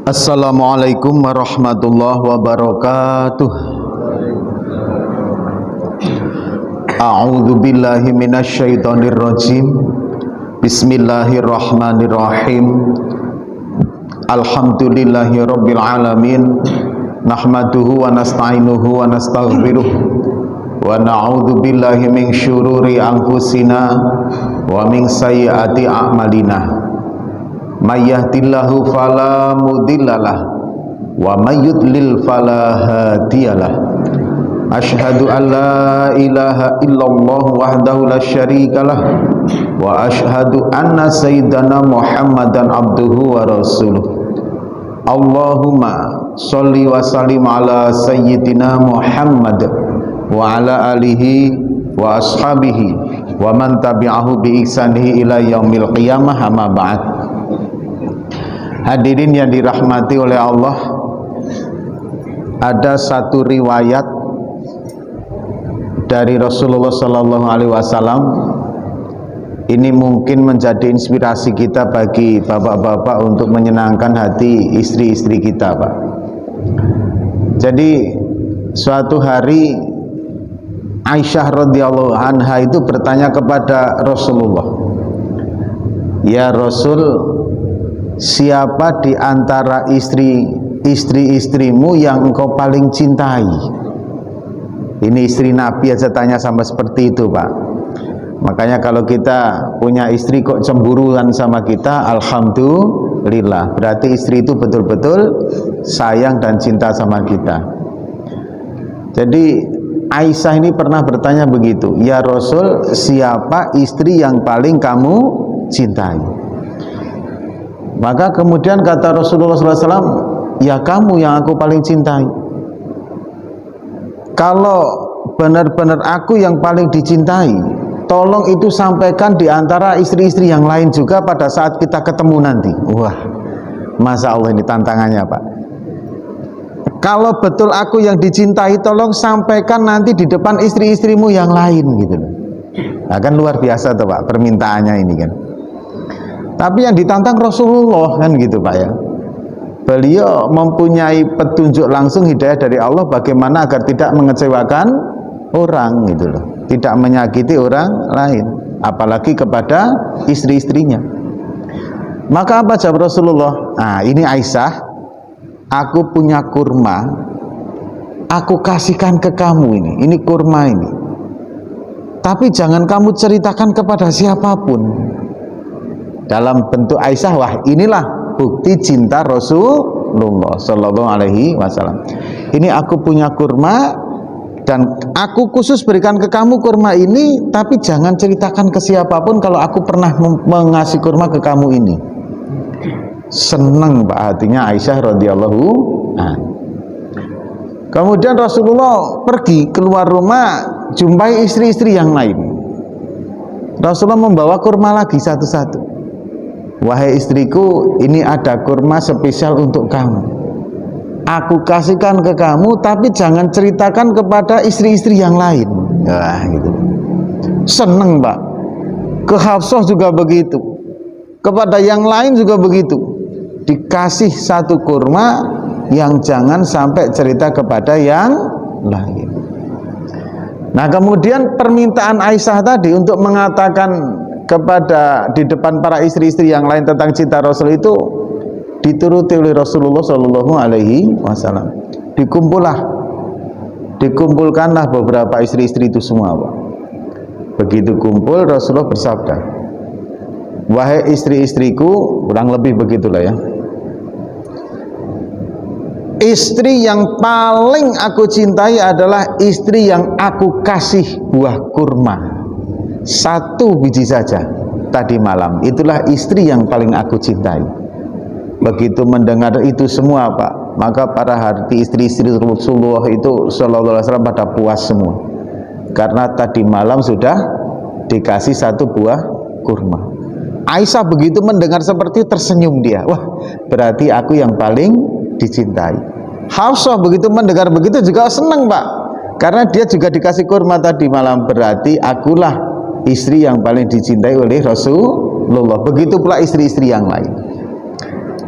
Assalamualaikum warahmatullahi wabarakatuh. A'udzu billahi minasyaitonir rajim. Bismillahirrahmanirrahim. Alhamdulillahi rabbil alamin. Nahmaduhu wa nasta'inuhu wa nastaghfiruh. Wa na'udzu billahi min syururi anfusina wa min sayyiati a'malina. May yahdihillahu fala mudhillalah wa may yudlil fala hadiyalah. Asyhadu an la ilaha illallah wahdahu la syarikalah wa asyhadu anna sayyidana Muhammadan abduhu wa rasuluh. Allahumma sholli wa sallim ala sayyidina Muhammad wa ala alihi wa ashabihi wa man tabi'ahu bi ihsanihi ila yaumil qiyamah, amma ba'd. Hadirin yang dirahmati oleh Allah, ada satu riwayat dari Rasulullah Sallallahu Alaihi Wasallam. Ini mungkin menjadi inspirasi kita bagi bapak-bapak untuk menyenangkan hati istri-istri kita, Pak. Jadi suatu hari Aisyah radhiyallahu anha itu bertanya kepada Rasulullah, "Ya Rasul, siapa di antara istri-istrimu yang engkau paling cintai?" Ini istri Nabi aja tanya sama seperti itu, Pak. Makanya kalau kita punya istri kok cemburuan sama kita, alhamdulillah, berarti istri itu betul-betul sayang dan cinta sama kita. Jadi Aisyah ini pernah bertanya begitu, "Ya Rasul, siapa istri yang paling kamu cintai?" Maka kemudian kata Rasulullah SAW, "Ya kamu yang aku paling cintai." Kalau benar-benar aku yang paling dicintai, tolong itu sampaikan di antara istri-istri yang lain juga pada saat kita ketemu nanti. Wah, Masya Allah, ini tantangannya, Pak. Kalau betul aku yang dicintai, tolong sampaikan nanti di depan istri-istrimu yang lain gitu. Nah, kan luar biasa tuh, Pak, permintaannya ini kan. Tapi yang ditantang Rasulullah kan gitu, Pak ya. Beliau mempunyai petunjuk langsung hidayah dari Allah bagaimana agar tidak mengecewakan orang gitu loh, tidak menyakiti orang lain, apalagi kepada istri-istrinya. Maka apa jawab Rasulullah? "Nah, ini Aisyah, aku punya kurma, aku kasihkan ke kamu ini kurma ini. Tapi jangan kamu ceritakan kepada siapapun." Dalam bentuk Aisyah, wah inilah bukti cinta Rasulullah Sallallahu Alaihi Wasallam. Ini aku punya kurma dan aku khusus berikan ke kamu kurma ini, tapi jangan ceritakan ke siapapun kalau aku pernah mengasih kurma ke kamu ini. Senang, Pak, hatinya Aisyah radhiyallahu anha. Kemudian Rasulullah pergi keluar rumah, jumpai istri-istri yang lain. Rasulullah membawa kurma lagi satu-satu. "Wahai istriku, ini ada kurma spesial untuk kamu. Aku kasihkan ke kamu, tapi jangan ceritakan kepada istri-istri yang lain." Wah, gitu. Seneng, Pak. Ke Hafsah juga begitu. Kepada yang lain juga begitu. Dikasih satu kurma yang jangan sampai cerita kepada yang lain. Nah, kemudian permintaan Aisyah tadi untuk mengatakan kepada di depan para istri-istri yang lain tentang cinta Rasul itu dituruti oleh Rasulullah Shallallahu Alaihi Wasallam. Dikumpulkanlah beberapa istri-istri itu semua, Pak. Begitu kumpul, Rasulullah bersabda, "Wahai istri-istriku," kurang lebih begitulah ya, "istri yang paling aku cintai adalah istri yang aku kasih buah kurma satu biji saja tadi malam. Itulah istri yang paling aku cintai." Begitu mendengar itu semua, Pak, maka para hati istri-istri Rasulullah itu Sallallahu Alaihi Wasallam pada puas semua, karena tadi malam sudah dikasih satu buah kurma. Aisyah begitu mendengar seperti tersenyum dia, wah berarti aku yang paling dicintai. Hafsah begitu mendengar begitu juga senang, Pak, karena dia juga dikasih kurma tadi malam, berarti akulah istri yang paling dicintai oleh Rasulullah. Begitu pula istri-istri yang lain.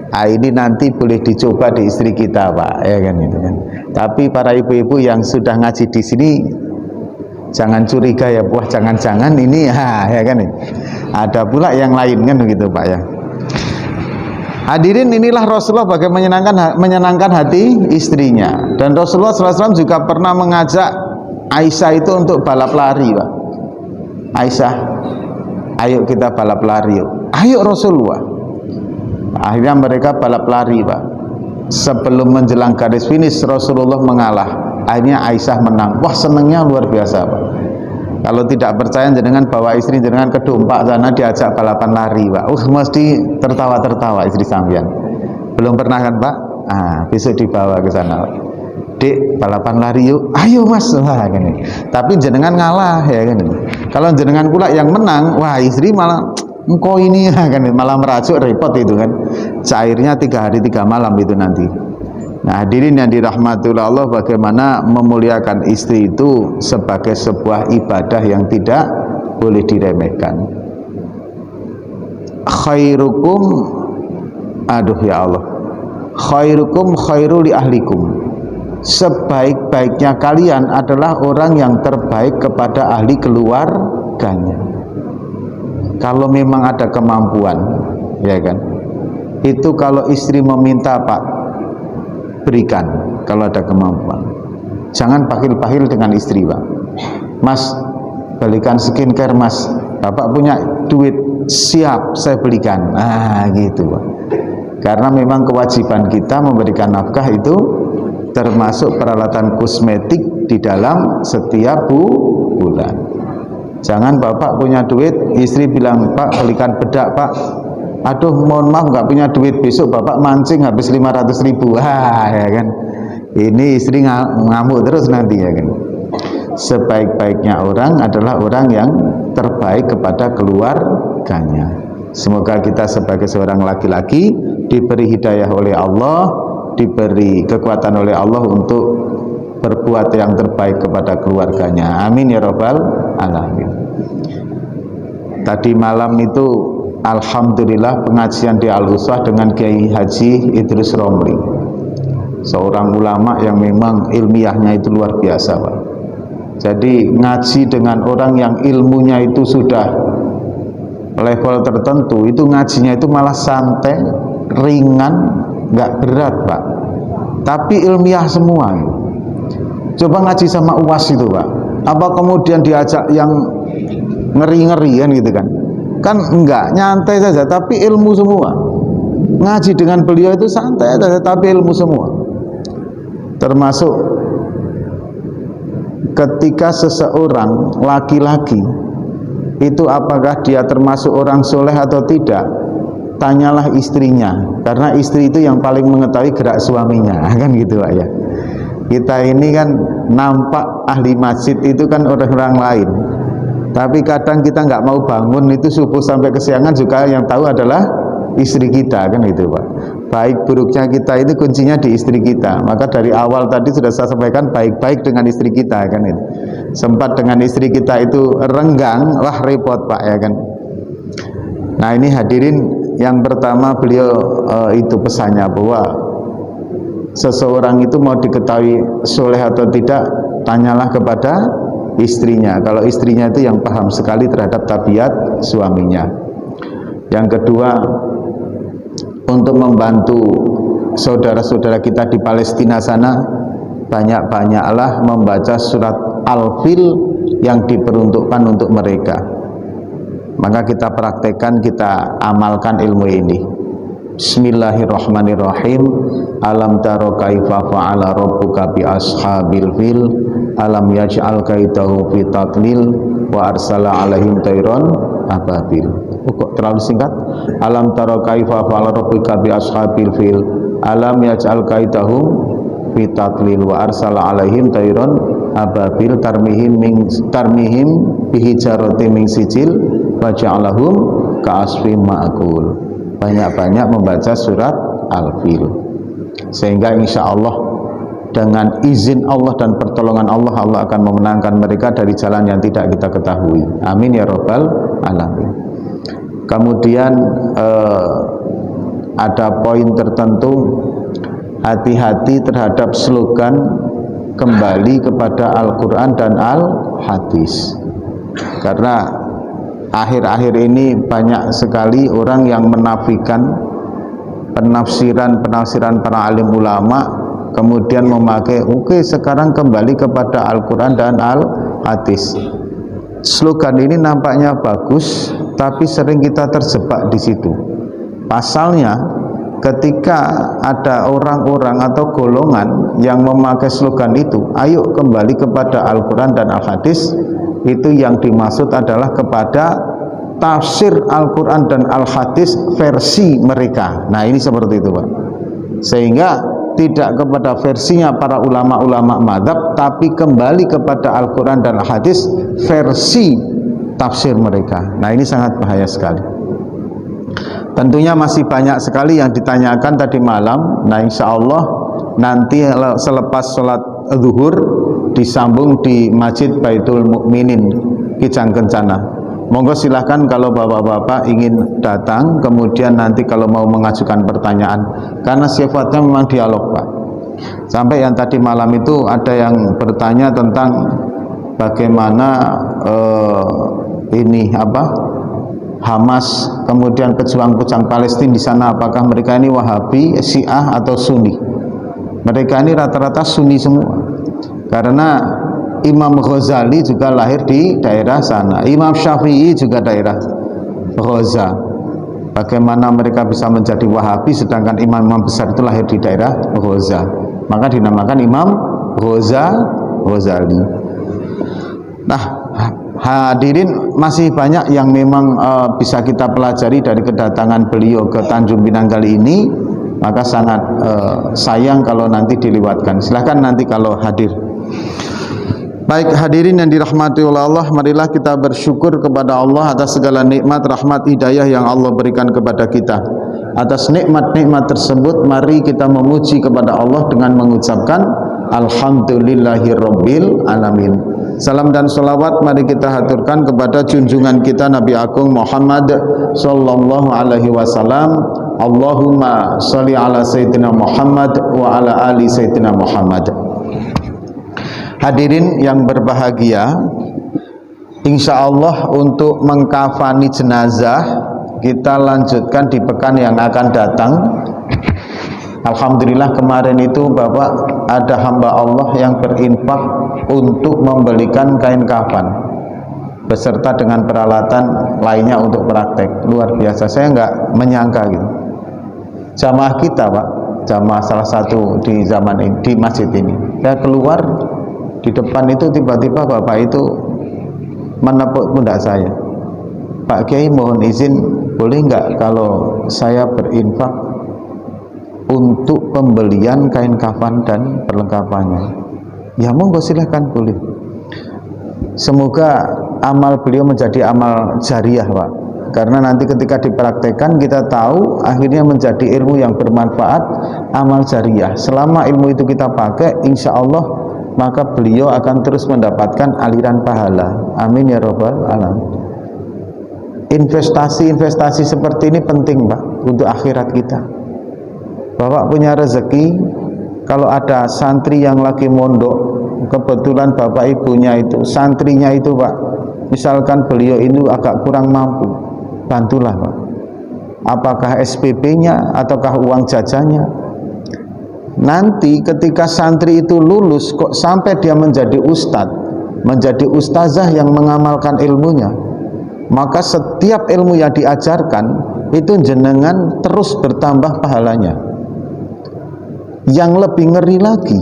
Ini nanti boleh dicoba di istri kita, Pak, ya kan itu kan. Tapi para ibu-ibu yang sudah ngaji di sini jangan curiga ya, wah jangan-jangan ini ya kan. Ada pula yang lain kan begitu, Pak ya. Hadirin, inilah Rasulullah bagaimana menyenangkan hati istrinya. Dan Rasulullah SAW juga pernah mengajak Aisyah itu untuk balap lari, Pak. Aisyah, ayo kita balap lari yuk. Ayo Rasulullah. Akhirnya mereka balap lari, Pak. Sebelum menjelang garis finish Rasulullah mengalah. Akhirnya Aisyah menang. Wah, senangnya luar biasa, Pak. Kalau tidak percaya jenengan bawa istri jenengan ke Dompak sana diajak balapan lari, Pak. Mesti tertawa-tertawa istri sampean. Belum pernah kan, Pak? Besok dibawa ke sana, Pak. Dek, balapan lari yuk. Ayo Mas. Wah, gini. Tapi jenengan ngalah ya kan. Kalau jenengan pula yang menang, wah istri malah engkau ini kan malah merajuk, repot itu kan. Cairnya 3 hari 3 malam itu nanti. Nah, hadirin yang dirahmati Allah, bagaimana memuliakan istri itu sebagai sebuah ibadah yang tidak boleh diremehkan. Khairukum, aduh ya Allah, khairukum khairu li ahlikum. Sebaik-baiknya kalian adalah orang yang terbaik kepada ahli keluarganya. Kalau memang ada kemampuan, ya kan, itu kalau istri meminta, Pak, berikan kalau ada kemampuan. Jangan pahil-pahil dengan istri, Pak. Mas, belikan skincare, Mas. Bapak punya duit, siap saya belikan. Gitu, Pak. Karena memang kewajiban kita memberikan nafkah itu termasuk peralatan kosmetik di dalam setiap bulan. Jangan bapak punya duit, istri bilang, Pak belikan bedak, Pak. Aduh mohon maaf nggak punya duit, besok bapak mancing habis 500.000. Ya kan. Ini istri ngamuk terus nanti ya kan. Sebaik-baiknya orang adalah orang yang terbaik kepada keluarganya. Semoga kita sebagai seorang laki-laki diberi hidayah oleh Allah, diberi kekuatan oleh Allah untuk berbuat yang terbaik kepada keluarganya. Amin ya rabbal alamin. Tadi malam itu alhamdulillah pengajian di Al-Uswah dengan Kiai Haji Idrus Romli, seorang ulama yang memang ilmiahnya itu luar biasa, Pak. Jadi ngaji dengan orang yang ilmunya itu sudah level tertentu, itu ngajinya itu malah santai, ringan, nggak berat, Pak, tapi ilmiah semua. Coba ngaji sama UAS itu, Pak, apa kemudian diajak yang ngeri-ngeri kan gitu kan? Kan enggak, nyantai saja tapi ilmu semua. Ngaji dengan beliau itu santai saja tapi ilmu semua. Termasuk ketika seseorang laki-laki itu apakah dia termasuk orang soleh atau tidak, tanyalah istrinya, karena istri itu yang paling mengetahui gerak suaminya, kan gitu, Pak ya. Kita ini kan nampak ahli masjid itu kan orang-orang lain, tapi kadang kita nggak mau bangun itu subuh sampai kesiangan juga yang tahu adalah istri kita, kan gitu, Pak. Baik buruknya kita itu kuncinya di istri kita. Maka dari awal tadi sudah saya sampaikan, baik-baik dengan istri kita, kan itu. Sempat dengan istri kita itu renggang, wah repot, Pak, ya kan. Nah ini hadirin, yang pertama beliau itu pesannya bahwa seseorang itu mau diketahui soleh atau tidak, tanyalah kepada istrinya. Kalau istrinya itu yang paham sekali terhadap tabiat suaminya. Yang kedua, untuk membantu saudara-saudara kita di Palestina sana, banyak-banyaklah membaca surat Al-Fil yang diperuntukkan untuk mereka. Maka kita praktekkan, kita amalkan ilmu ini. Bismillahirrahmanirrahim. Alam taro kaifa fa'ala rabbuka bi ashabil fil, alam yaj'al kaidahu fi tadlil, wa arsala alaihim tayran ababil. Kok terlalu singkat? Alam taro kaifa fa'ala rabbuka bi ashabil fil, alam yaj'al kaidahu fi tadlil, wa arsala alaihim tayran ababil tarmihim bihi jarati min sijil wa ja'alahum ka'asfim ma'kul. Banyak-banyak membaca surat Al-Fil, sehingga insya Allah dengan izin Allah dan pertolongan Allah, Allah akan memenangkan mereka dari jalan yang tidak kita ketahui. Amin ya rabbal alamin. Kemudian ada poin tertentu, hati-hati terhadap slogan kembali kepada Al-Quran dan Al-Hadis, karena akhir-akhir ini banyak sekali orang yang menafikan penafsiran para alim ulama, kemudian memakai sekarang kembali kepada Al-Quran dan Al-Hadis. Slogan ini nampaknya bagus, tapi sering kita terjebak di situ. Pasalnya, ketika ada orang-orang atau golongan yang memakai slogan itu, ayo kembali kepada Al-Quran dan Al-Hadis, itu yang dimaksud adalah kepada tafsir Al-Quran dan Al-Hadis versi mereka. Nah, ini seperti itu, Pak. Sehingga tidak kepada versinya para ulama-ulama madzhab, tapi kembali kepada Al-Quran dan Al-Hadis versi tafsir mereka. Nah, ini sangat bahaya sekali. Tentunya masih banyak sekali yang ditanyakan tadi malam. Nah, insya Allah nanti selepas sholat zuhur disambung di Masjid Baitul Mukminin Kijang Kencana. Monggo silahkan kalau bapak-bapak ingin datang, kemudian nanti kalau mau mengajukan pertanyaan, karena sifatnya memang dialog, Pak. Sampai yang tadi malam itu ada yang bertanya tentang bagaimana Hamas, kemudian pejuang-pejuang Palestina di sana, apakah mereka ini Wahabi, Syiah atau Sunni? Mereka ini rata-rata Sunni semua, karena Imam Ghazali juga lahir di daerah sana, Imam Syafi'i juga daerah Ghaza. Bagaimana mereka bisa menjadi Wahabi sedangkan imam-imam besar itu lahir di daerah Ghaza? Maka dinamakan Imam Ghazali. Nah, hadirin, masih banyak yang memang bisa kita pelajari dari kedatangan beliau ke Tanjung Pinang kali ini. Maka sangat sayang kalau nanti dilewatkan. Silahkan nanti kalau hadir. Baik hadirin yang dirahmati oleh Allah, marilah kita bersyukur kepada Allah atas segala nikmat, rahmat, hidayah yang Allah berikan kepada kita. Atas nikmat-nikmat tersebut, mari kita memuji kepada Allah dengan mengucapkan Alhamdulillahirabbil alamin. Salam dan salawat mari kita haturkan kepada junjungan kita Nabi Agung Muhammad sallallahu alaihi wasallam. Allahumma sholli ala sayyidina Muhammad wa ala ali sayyidina Muhammad. Hadirin yang berbahagia, insya Allah untuk mengkafani jenazah kita lanjutkan di pekan yang akan datang. Alhamdulillah kemarin itu Bapak ada hamba Allah yang berinfak untuk membelikan kain kafan beserta dengan peralatan lainnya untuk praktek. Luar biasa, saya nggak menyangka gitu. Jamaah kita, Pak, jamaah salah satu di zaman ini, di masjid ini, saya keluar di depan itu tiba-tiba Bapak itu menepuk pundak saya. Pak Kiai, mohon izin, boleh nggak kalau saya berinfak untuk pembelian kain kafan dan perlengkapannya? Ya monggo, silahkan, boleh. Semoga amal beliau menjadi amal jariah, Pak, karena nanti ketika dipraktekkan kita tahu akhirnya menjadi ilmu yang bermanfaat, amal jariah. Selama ilmu itu kita pakai, insya Allah maka beliau akan terus mendapatkan aliran pahala. Amin ya rabbal alamin. Investasi seperti ini penting, Pak, untuk akhirat kita. Bapak punya rezeki, kalau ada santri yang lagi mondok, kebetulan Bapak ibunya itu santrinya itu, Pak, misalkan beliau ini agak kurang mampu, bantulah, Pak. Apakah SPP-nya ataukah uang jajannya? Nanti ketika santri itu lulus kok sampai dia menjadi ustadz, menjadi ustazah yang mengamalkan ilmunya, maka setiap ilmu yang diajarkan itu jenengan terus bertambah pahalanya. Yang lebih ngeri lagi,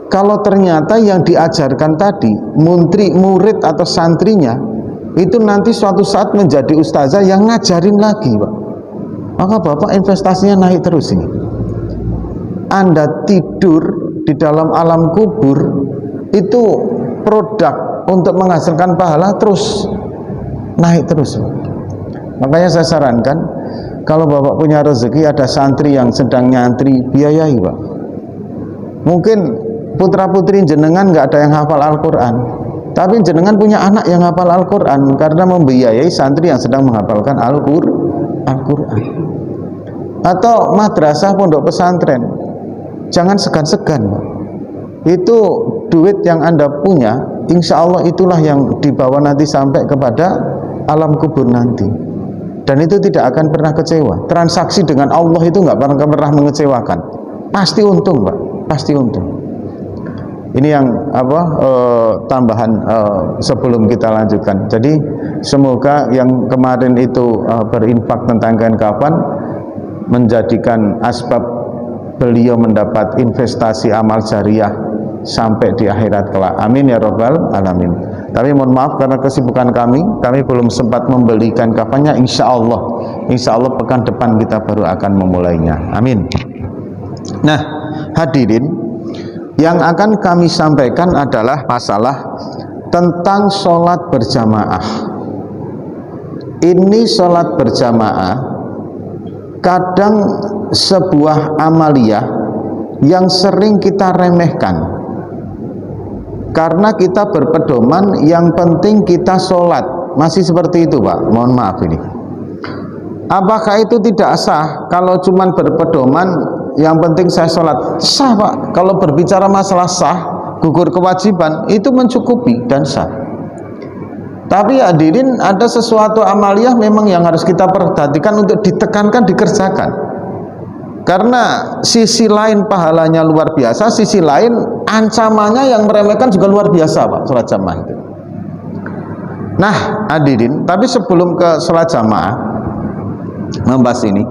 kalau ternyata yang diajarkan tadi murid atau santrinya itu nanti suatu saat menjadi ustazah yang ngajarin lagi, Pak, maka Bapak investasinya naik terus ini. Anda tidur di dalam alam kubur itu produk untuk menghasilkan pahala terus naik terus. Makanya saya sarankan, kalau Bapak punya rezeki ada santri yang sedang nyantri, biayai, Pak. Mungkin putra-putri jenengan nggak ada yang hafal Al-Quran, tapi jenengan punya anak yang hafal Al-Quran karena membiayai santri yang sedang menghafalkan Al-Quran. atau madrasah pondok pesantren, jangan segan-segan, Pak. Itu duit yang Anda punya, insya Allah itulah yang dibawa nanti sampai kepada alam kubur nanti, dan itu tidak akan pernah kecewa. Transaksi dengan Allah itu nggak pernah mengecewakan, pasti untung, Pak, pasti untung. Ini yang tambahan sebelum kita lanjutkan. Jadi semoga yang kemarin itu berinfak tentang kain kafan menjadikan asbab beliau mendapat investasi amal jariah sampai di akhirat kelak. Amin ya rabbal alamin. Tapi mohon maaf karena kesibukan kami belum sempat membelikan kafannya. Insya Allah pekan depan kita baru akan memulainya. Amin. Nah, hadirin, yang akan kami sampaikan adalah masalah tentang sholat berjamaah. Ini sholat berjamaah kadang sebuah amaliyah yang sering kita remehkan, karena kita berpedoman yang penting kita sholat. Masih seperti itu, Pak, mohon maaf ini. Apakah itu tidak sah kalau cuman berpedoman yang penting saya sholat? Sah, Pak. Kalau berbicara masalah sah, gugur kewajiban, itu mencukupi dan sah. Tapi hadirin, ada sesuatu amaliyah memang yang harus kita perhatikan untuk ditekankan, dikerjakan. Karena sisi lain pahalanya luar biasa, sisi lain ancamannya yang meremehkan juga luar biasa, Pak, sholat jamaah itu. Nah, hadirin, tapi sebelum ke sholat jamaah membahas ini,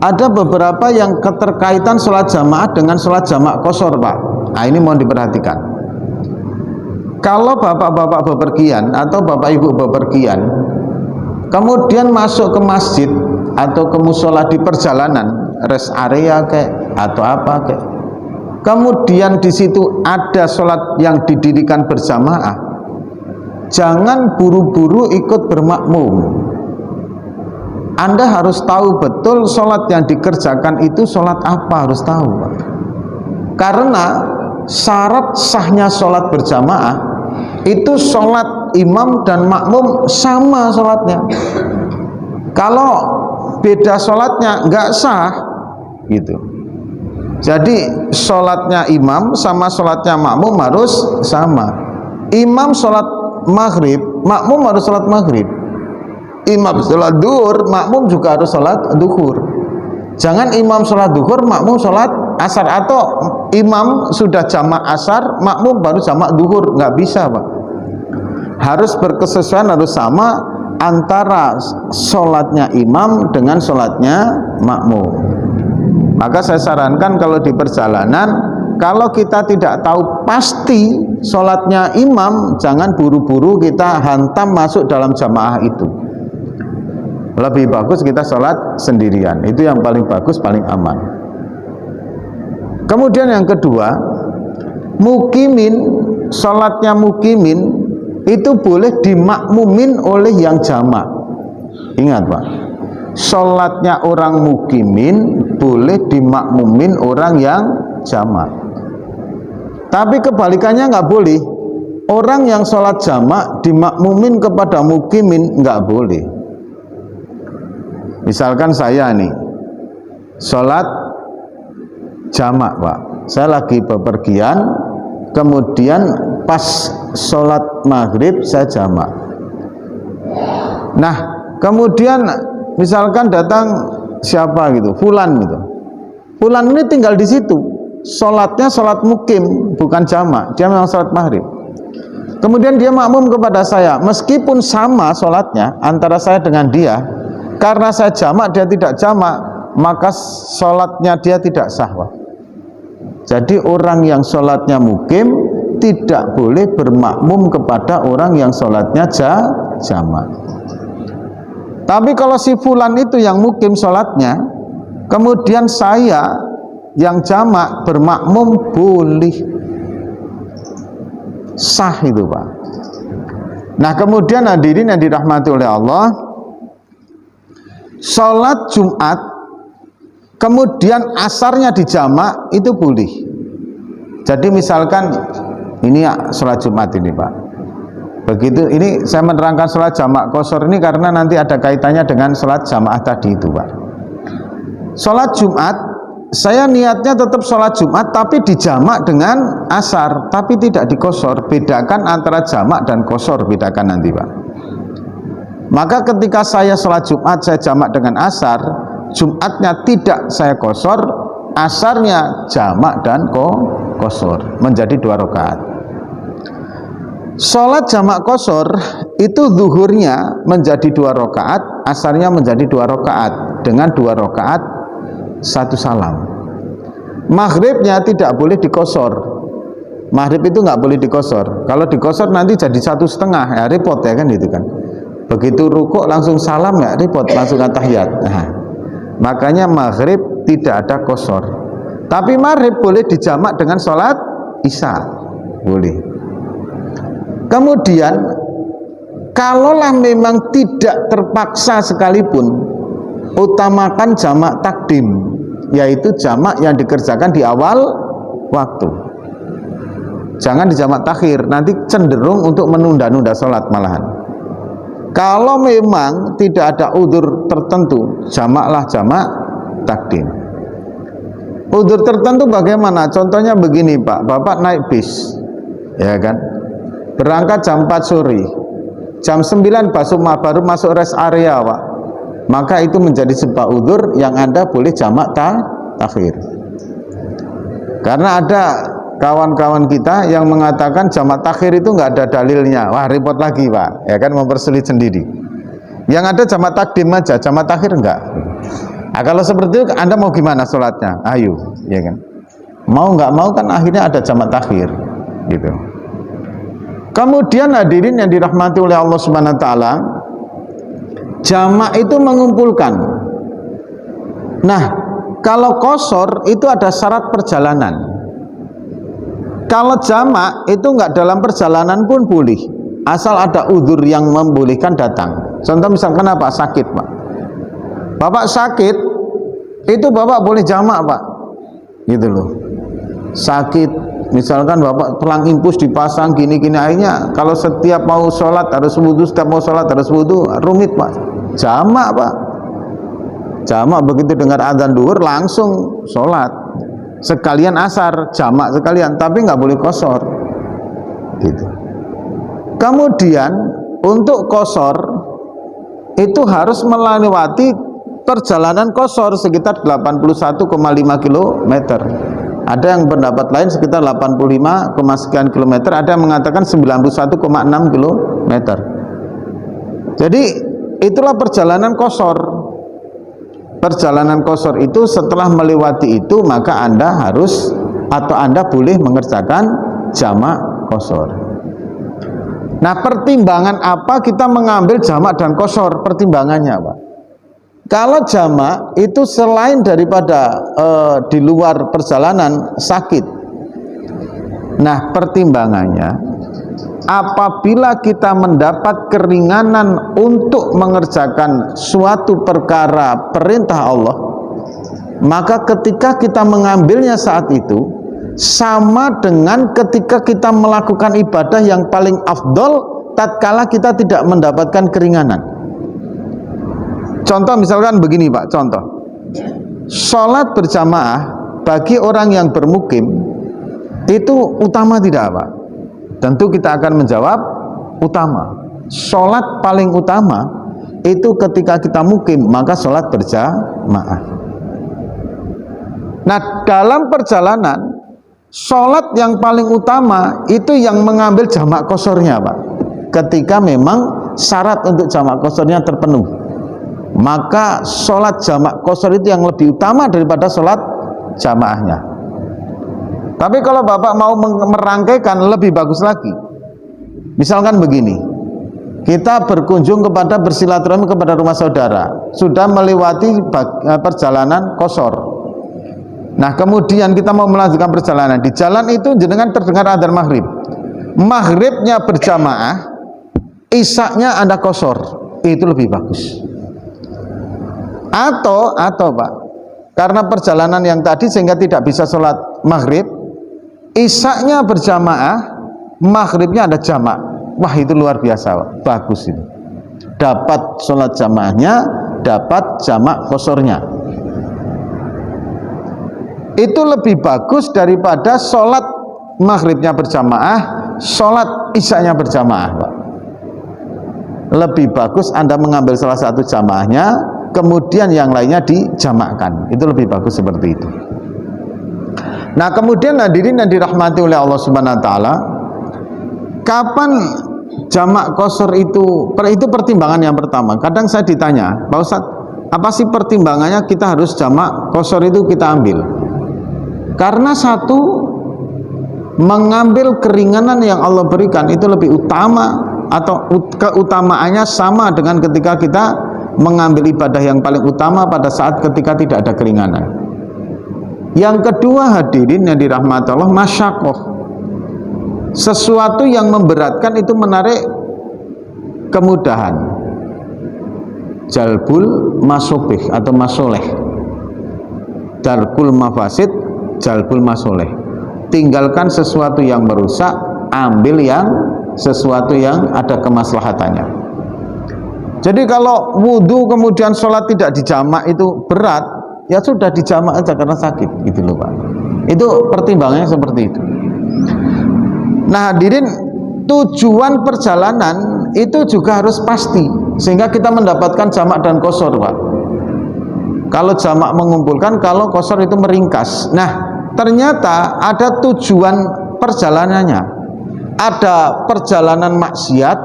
ada beberapa yang keterkaitan sholat jamaah dengan sholat jamaah qashar, Pak. Nah, ini mohon diperhatikan. Kalau bapak-bapak bepergian atau bapak ibu bepergian, kemudian masuk ke masjid atau ke musola di perjalanan, rest area atau apa kemudian di situ ada sholat yang didirikan berjamaah, jangan buru-buru ikut bermakmum. Anda harus tahu betul sholat yang dikerjakan itu sholat apa, harus tahu, Pak. Karena syarat sahnya sholat berjamaah itu sholat imam dan makmum sama sholatnya. Kalau beda sholatnya nggak sah gitu. Jadi sholatnya imam sama sholatnya makmum harus sama. Imam sholat maghrib, makmum harus sholat maghrib. Imam sholat duhur, makmum juga harus sholat duhur. Jangan imam sholat duhur, makmum sholat asar, atau imam sudah jamak asar, makmum baru jamak duhur. Nggak bisa, Pak. Harus berkesesuaian, harus sama antara sholatnya imam dengan sholatnya makmum. Maka saya sarankan kalau di perjalanan, kalau kita tidak tahu pasti sholatnya imam, jangan buru-buru kita hantam masuk dalam jamaah itu. Lebih bagus kita sholat sendirian, itu yang paling bagus, paling aman. Kemudian yang kedua, mukimin, sholatnya mukimin itu boleh dimakmumin oleh yang jamak. Ingat, Pak, sholatnya orang mukimin boleh dimakmumin orang yang jamak. Tapi kebalikannya nggak boleh. Orang yang sholat jamak dimakmumin kepada mukimin, nggak boleh. Misalkan saya nih sholat jamak, Pak, saya lagi bepergian, kemudian pas sholat maghrib saya jamak. Nah, kemudian misalkan datang siapa gitu, fulan gitu. Fulan ini tinggal di situ, sholatnya sholat mukim, bukan jamak, dia memang sholat maghrib. Kemudian dia makmum kepada saya, meskipun sama sholatnya antara saya dengan dia, karena saya jamak, dia tidak jamak, maka sholatnya dia tidak sah, Pak. Jadi orang yang sholatnya mukim tidak boleh bermakmum kepada orang yang sholatnya jamak. Tapi kalau si fulan itu yang mukim sholatnya, kemudian saya yang jamak bermakmum, boleh, sah itu, Pak. Nah, kemudian hadirin yang dirahmati oleh Allah, sholat Jumat kemudian asarnya di jamak itu boleh. Jadi misalkan ini ya, sholat Jumat ini, Pak, begitu, ini saya menerangkan sholat jamak qashar ini karena nanti ada kaitannya dengan sholat jamaah tadi itu, Pak. Sholat Jumat, saya niatnya tetap sholat Jumat tapi dijamak dengan asar, tapi tidak dikosor. Bedakan antara jamak dan kosor, bedakan nanti Pak. Maka ketika saya sholat Jumat saya jamak dengan asar, Jumatnya tidak saya kosor, asarnya jamak dan kosor, menjadi 2 rakaat. Sholat jamak kosor itu zuhurnya menjadi 2 rakaat, asarnya menjadi 2 rakaat dengan 2 rakaat 1 salam. Maghribnya tidak boleh dikosor. Maghrib itu nggak boleh dikosor. Kalau dikosor nanti jadi 1,5, ya repot ya kan itu kan. Begitu rukuk langsung salam ya repot, langsung tahiyat. Nah, makanya maghrib tidak ada kosor. Tapi maghrib boleh dijamak dengan sholat isya, boleh. Kemudian kalaulah memang tidak terpaksa sekalipun, utamakan jamak takdim, yaitu jamak yang dikerjakan di awal waktu. Jangan dijamak takhir, nanti cenderung untuk menunda-nunda sholat malahan. Kalau memang tidak ada udzur tertentu, jamaklah jamak takdim. Udzur tertentu bagaimana? Contohnya begini Pak, Bapak naik bis, ya kan, berangkat jam 4 sore, jam 9 baru masuk rest area Pak, maka itu menjadi sebuah udzur yang Anda boleh jamak takhir. Karena ada kawan-kawan kita yang mengatakan jamak takhir itu nggak ada dalilnya. Wah repot lagi Pak, ya kan, mempersulit sendiri. Yang ada jamak takdim aja, jamak takhir enggak. Nah, kalau seperti itu Anda mau gimana sholatnya? Ayo, ya kan. Mau nggak mau kan akhirnya ada jamak takhir, gitu. Kemudian hadirin yang dirahmati oleh Allah Subhanahu wa taala, jamak itu mengumpulkan. Nah, kalau kosor itu ada syarat perjalanan. Kalau jamak itu enggak dalam perjalanan pun boleh, asal ada udzur yang membolehkan datang. Contoh misalkan apa? Sakit Pak. Bapak sakit, itu Bapak boleh jamak Pak, gitu loh. Sakit, misalkan Bapak tulang impus dipasang gini-gini, akhirnya kalau setiap mau sholat harus wudu, setiap mau sholat harus wudu, rumit Pak. Jamak Pak, jamak, begitu dengar adzan duhur langsung sholat, sekalian asar, jamak sekalian, tapi nggak boleh kosor, gitu. Kemudian untuk kosor itu harus melewati perjalanan kosor sekitar 81,5 km. Ada yang pendapat lain sekitar 85, sekian kilometer, ada yang mengatakan 91,6 km. Jadi itulah perjalanan kosor. Perjalanan kosor itu setelah melewati itu maka Anda harus atau Anda boleh mengerjakan jamak kosor. Nah, pertimbangan apa kita mengambil jamak dan kosor? Pertimbangannya Pak, kalau jamak itu selain daripada di luar perjalanan sakit. Nah, pertimbangannya apabila kita mendapat keringanan untuk mengerjakan suatu perkara perintah Allah, maka ketika kita mengambilnya saat itu sama dengan ketika kita melakukan ibadah yang paling afdol tatkala kita tidak mendapatkan keringanan. Contoh misalkan begini Pak, contoh sholat berjamaah bagi orang yang bermukim itu utama tidak Pak? Tentu kita akan menjawab utama. Sholat paling utama itu ketika kita mukim, maka sholat berjamaah. Nah, dalam perjalanan sholat yang paling utama itu yang mengambil jamak kosornya Pak, ketika memang syarat untuk jamak kosornya terpenuh, maka sholat jamak kosor itu yang lebih utama daripada sholat jamaahnya. Tapi kalau Bapak mau merangkaikan lebih bagus lagi, misalkan begini, kita berkunjung kepada bersilaturahmi kepada rumah saudara, sudah melewati perjalanan kosor. Nah, kemudian kita mau melanjutkan perjalanan, di jalan itu jenengan terdengar adzan maghrib, maghribnya berjamaah, isya-nya Anda kosor, itu lebih bagus. Atau Pak, karena perjalanan yang tadi sehingga tidak bisa sholat maghrib, isya-nya berjamaah, maghribnya ada jamak. Wah, itu luar biasa Pak, bagus itu. Dapat sholat jamaahnya, dapat jamak kosornya. itu lebih bagus daripada sholat maghribnya berjamaah, sholat isyanya berjamaah, Pak. Lebih bagus Anda mengambil salah satu jamaahnya, kemudian yang lainnya dijamakkan. Itu lebih bagus seperti itu. Nah, kemudian hadirin yang dirahmati oleh Allah Subhanahu wa taala, kapan jamak qashar itu pertimbangan yang pertama. Kadang saya ditanya, Pak Ustadz, apa sih pertimbangannya kita harus jamak qashar itu kita ambil? Karena satu, mengambil keringanan yang Allah berikan itu lebih utama, atau keutamaannya sama dengan ketika kita mengambil ibadah yang paling utama pada saat ketika tidak ada keringanan. Yang kedua hadirin yang dirahmati Allah, masyaqqah. Sesuatu yang memberatkan itu menarik kemudahan. Jalbul masobih atau masoleh, darkul mafasid, jalbul masoleh. Tinggalkan sesuatu yang merusak, ambil yang sesuatu yang ada kemaslahatannya. Jadi kalau wudhu kemudian sholat tidak dijamak itu berat, ya sudah dijamak aja karena sakit, gitu loh Pak. Itu pertimbangannya seperti itu. Nah hadirin, tujuan perjalanan itu juga harus pasti, sehingga kita mendapatkan jamak dan qashar, Pak. Kalau jamak mengumpulkan, kalau qashar itu meringkas. Nah ternyata ada tujuan perjalanannya. Ada perjalanan maksiat,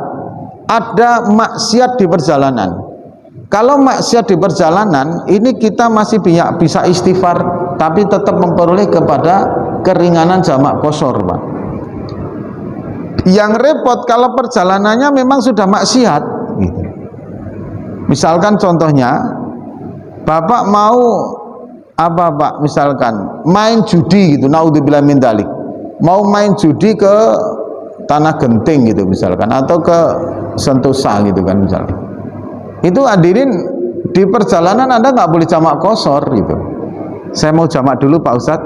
ada maksiat di perjalanan. Kalau maksiat di perjalanan, ini kita masih bisa istighfar, tapi tetap memperoleh kepada keringanan jamak qashar, Pak. Yang repot kalau perjalanannya memang sudah maksiat, gitu. Misalkan contohnya, Bapak mau apa Pak? Misalkan main judi gitu, naudzubillah min dzalik. Mau main judi ke Tanah Genting gitu misalkan, atau ke Sentosa gitu kan misalkan. Itu hadirin, di perjalanan Anda nggak boleh jamak qashar gitu. Saya mau jamak dulu Pak Ustadz.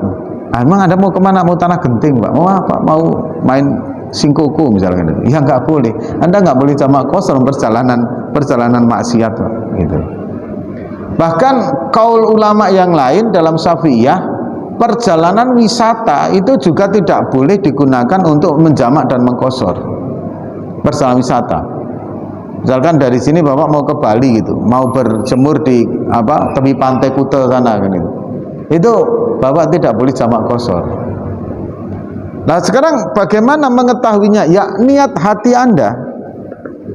Emang Anda mau kemana? Mau Tanah Genting Pak? Mau apa? Mau main singkuku misalkan itu. Ya nggak boleh. Anda nggak boleh jamak qashar perjalanan maksiat Pak, gitu. Bahkan kaul ulama yang lain dalam Syafi'iyah, perjalanan wisata itu juga tidak boleh digunakan untuk menjamak dan mengqashar. Perjalanan wisata, misalkan dari sini Bapak mau ke Bali gitu, mau berjemur di tepi pantai Kuta sana kan itu Bapak tidak boleh jamak qashar. Nah sekarang bagaimana mengetahuinya? Ya niat hati Anda.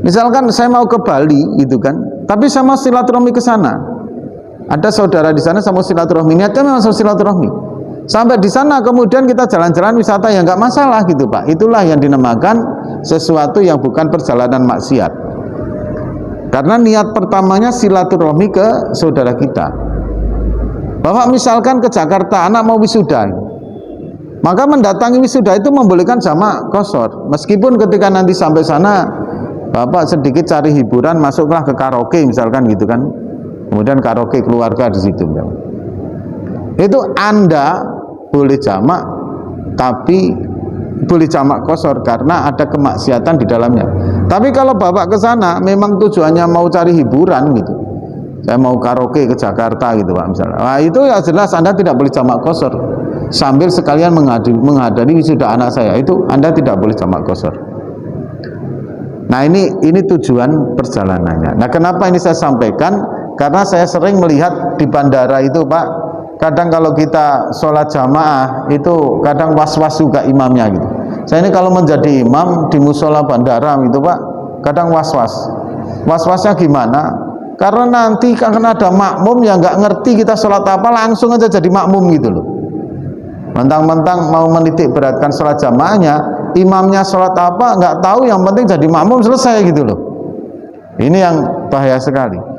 Misalkan saya mau ke Bali gitu kan, tapi saya mau silaturahmi ke sana. Ada saudara di sana, saya mau silaturahmi, niatnya memang silaturahmi. Sampai di sana kemudian kita jalan-jalan wisata, ya nggak masalah gitu Pak. Itulah yang dinamakan sesuatu yang bukan perjalanan maksiat. Karena niat pertamanya silaturahmi ke saudara kita. Bapak misalkan ke Jakarta, anak mau wisuda, maka mendatangi wisuda itu membolehkan jamak qashar. Meskipun ketika nanti sampai sana Bapak sedikit cari hiburan, masuklah ke karaoke misalkan gitu kan. Kemudian karaoke keluarga di situ. Itu Anda boleh jamak, tapi boleh jamak qashar karena ada kemaksiatan di dalamnya. Tapi kalau Bapak ke sana memang tujuannya mau cari hiburan gitu. Saya mau karaoke ke Jakarta gitu Pak misalnya. Nah, itu ya jelas Anda tidak boleh jamak qashar. Sambil sekalian menghadiri wisuda anak saya, itu Anda tidak boleh jamak qashar. Nah, ini tujuan perjalanannya. Nah, kenapa ini saya sampaikan? Karena saya sering melihat di bandara itu Pak, kadang kalau kita sholat jamaah itu kadang was-was juga imamnya gitu. Saya ini kalau menjadi imam di musola bandara itu Pak, kadang was-was. Was-wasnya gimana? Karena nanti karena ada makmum yang nggak ngerti kita sholat apa, langsung aja jadi makmum gitu loh. Mentang-mentang mau menitik beratkan sholat jamaahnya, imamnya sholat apa nggak tahu, yang penting jadi makmum selesai gitu loh. Ini yang bahaya sekali.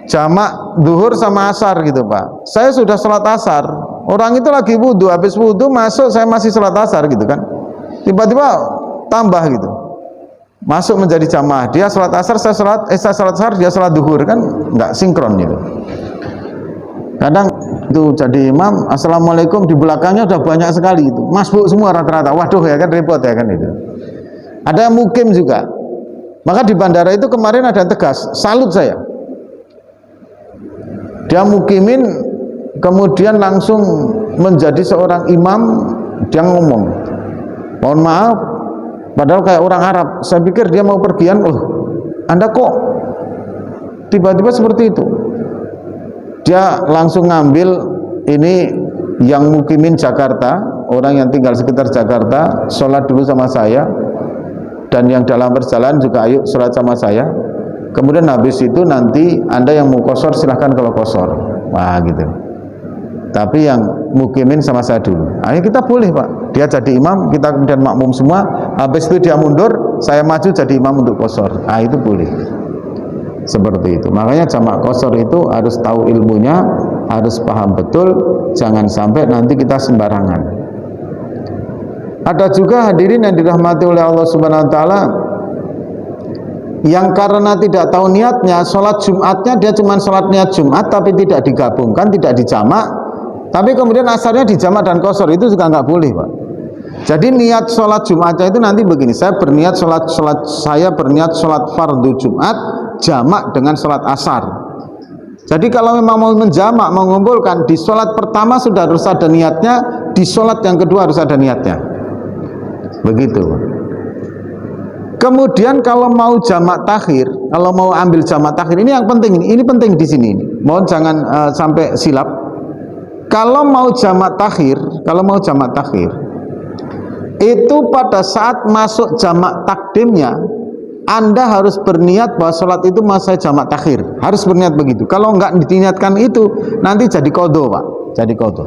Jamak duhur sama asar gitu Pak, saya sudah sholat asar, orang itu lagi wudhu, habis wudhu masuk, saya masih sholat asar gitu kan, tiba-tiba tambah gitu, masuk menjadi jamaah, dia sholat asar, saya sholat asar, dia sholat duhur, kan nggak sinkron gitu. Kadang itu jadi imam, assalamualaikum, di belakangnya udah banyak sekali itu, masbuk semua rata-rata, waduh ya kan, repot ya kan itu. Ada mukim juga, maka di bandara itu kemarin ada yang tegas, salut saya. Dia mukimin kemudian langsung menjadi seorang imam, dia ngomong, mohon maaf, padahal kayak orang Arab, saya pikir dia mau pergian, Anda kok tiba-tiba seperti itu. Dia langsung ngambil ini yang mukimin Jakarta, orang yang tinggal sekitar Jakarta, sholat dulu sama saya, dan yang dalam perjalanan juga ayo sholat sama saya. Kemudian habis itu nanti Anda yang mau qashar silahkan kalau qashar. Wah gitu. Tapi yang mukimin sama saya dulu. Ayo kita boleh Pak. Dia jadi imam, kita kemudian makmum semua. Habis itu dia mundur, saya maju jadi imam untuk qashar. Itu boleh. Seperti itu. Makanya jamak qashar itu harus tahu ilmunya, harus paham betul, jangan sampai nanti kita sembarangan. Ada juga hadirin yang dirahmati oleh Allah Subhanahu wa taala yang karena tidak tahu niatnya, sholat Jumatnya dia cuma sholat niat Jumat tapi tidak digabungkan, tidak dijamak, tapi kemudian asarnya dijamak dan qashar, itu juga nggak boleh Pak. Jadi niat sholat Jumatnya itu nanti begini, saya berniat sholat fardu Jumat jamak dengan sholat asar. Jadi kalau memang mau menjamak, mengumpulkan, di sholat pertama sudah harus ada niatnya, di sholat yang kedua harus ada niatnya. Begitu. Kemudian kalau mau jamak takhir, kalau mau ambil jamak takhir, ini yang penting, ini penting di sini. Mohon jangan sampai silap. Kalau mau jamak takhir, itu pada saat masuk jamak takdimnya, Anda harus berniat bahwa sholat itu masa jamak takhir, harus berniat begitu. Kalau enggak diniatkan itu, nanti jadi qadha Pak, jadi qadha.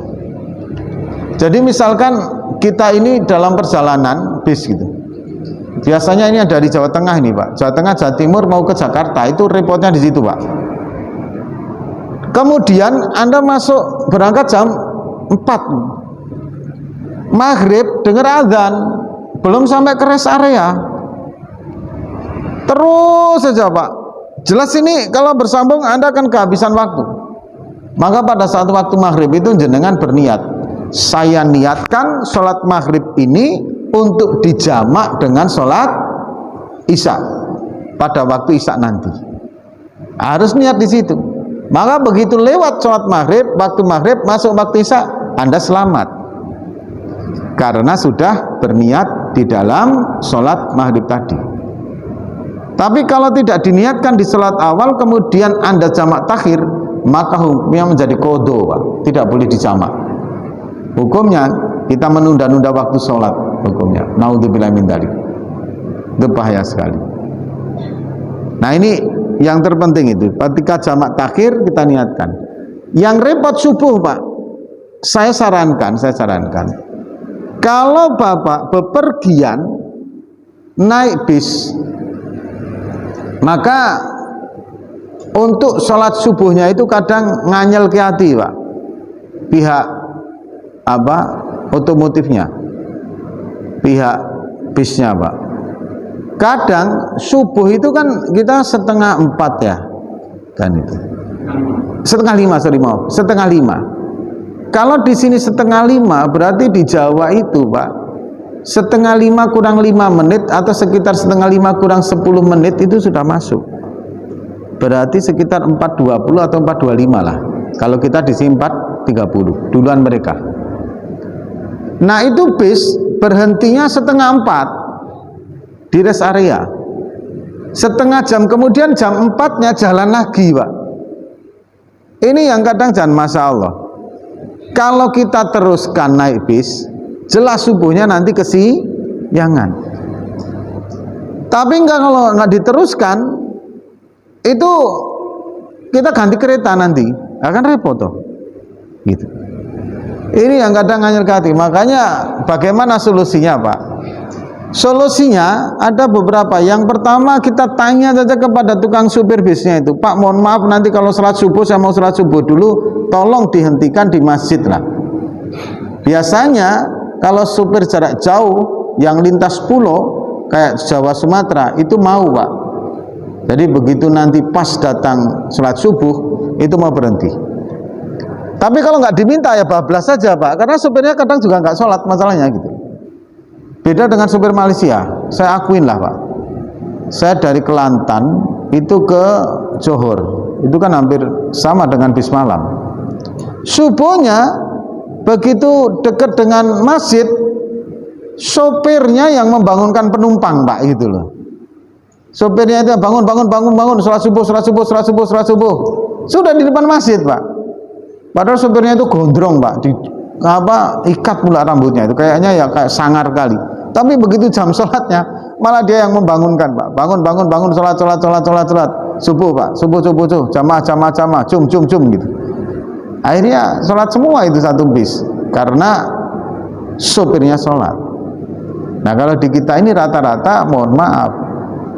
Jadi misalkan kita ini dalam perjalanan bis gitu, biasanya ini dari Jawa Tengah ini Pak, Jawa Tengah, Jawa Timur mau ke Jakarta, itu repotnya di situ Pak. Kemudian Anda berangkat jam 4 maghrib, dengar azan, belum sampai ke rest area, terus saja Pak. Jelas ini kalau bersambung Anda akan kehabisan waktu. Maka pada saat waktu maghrib itu jenengan berniat, saya niatkan sholat maghrib ini untuk dijamak dengan sholat isya pada waktu isya nanti. Harus niat di situ. Maka begitu lewat sholat maghrib, waktu maghrib masuk waktu isya, Anda selamat karena sudah berniat di dalam sholat maghrib tadi. Tapi kalau tidak diniatkan di sholat awal, kemudian Anda jamak takhir, maka hukumnya menjadi qadha Pak, tidak boleh dijamak. Hukumnya kita menunda-nunda waktu sholat, hukumnya naudzubillah min dzalik. Itu bahaya sekali. Nah ini yang terpenting itu, ketika jamak takhir kita niatkan. Yang repot subuh Pak, saya sarankan kalau Bapak bepergian naik bis, maka untuk sholat subuhnya itu kadang nganyel ke hati Pak, pihak otomotifnya, pihak bisnya Pak. Kadang subuh itu kan kita 4:30 ya, kan itu 4:30. Kalau di sini 4:30, berarti di Jawa itu Pak, 4:30 kurang 5 menit atau sekitar 4:30 kurang 10 menit itu sudah masuk. Berarti sekitar 4:20 atau 4:25 lah. Kalau kita di sini 4:30, duluan mereka. Nah itu bis berhentinya 3:30 di rest area. Setengah jam kemudian jam 4-nya jalan lagi Pak. Ini yang kadang jangan masya Allah. Kalau kita teruskan naik bis, jelas subuhnya nanti kesiangan. Tapi kalau nggak diteruskan, itu kita ganti kereta nanti, akan repot toh. Gitu. Ini yang kadang nganyel ke hati. Makanya bagaimana solusinya Pak? Solusinya ada beberapa. Yang pertama, kita tanya saja kepada tukang supir bisnya itu, Pak mohon maaf nanti kalau sholat subuh, saya mau sholat subuh dulu, tolong dihentikan di masjid lah. Biasanya kalau supir jarak jauh yang lintas pulau kayak Jawa Sumatera itu mau Pak. Jadi begitu nanti pas datang sholat subuh itu mau berhenti. Tapi kalau nggak diminta ya bablas saja Pak, karena supirnya kadang juga nggak sholat masalahnya gitu. Beda dengan supir Malaysia, saya akuin lah Pak. Saya dari Kelantan itu ke Johor, itu kan hampir sama dengan bis malam. Subuhnya begitu dekat dengan masjid, sopirnya yang membangunkan penumpang, Pak, gitu loh. Sopirnya itu bangun, sholat subuh, sudah di depan masjid, Pak. Padahal sopirnya itu gondrong, Pak, ikat pula rambutnya, itu kayaknya ya kayak sangar kali. Tapi begitu jam sholatnya, malah dia yang membangunkan, Pak. Bangun, sholat, subuh, Pak, subuh, jamaah, cum gitu. Akhirnya sholat semua itu satu bis, karena sopirnya sholat. Nah, kalau di kita ini rata-rata, mohon maaf,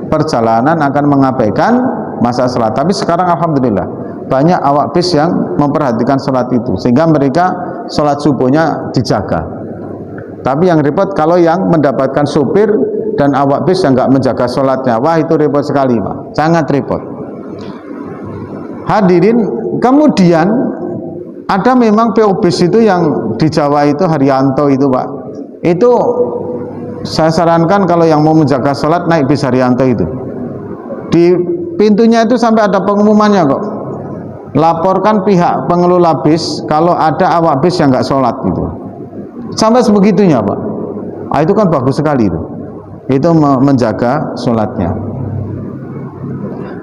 perjalanan akan mengabaikan masa sholat. Tapi sekarang alhamdulillah banyak awak bis yang memperhatikan sholat itu, sehingga mereka sholat subuhnya dijaga. Tapi yang repot kalau yang mendapatkan sopir dan awak bis yang nggak menjaga sholatnya. Wah, itu repot sekali, Pak, sangat repot. Hadirin, kemudian ada memang PO bis itu yang di Jawa itu, Haryanto itu, Pak, itu saya sarankan kalau yang mau menjaga sholat naik bis Haryanto itu. Di pintunya itu sampai ada pengumumannya kok, laporkan pihak pengelola bis kalau ada awak bis yang nggak sholat gitu. Sampai sebegitunya, Pak. Itu kan bagus sekali itu menjaga sholatnya.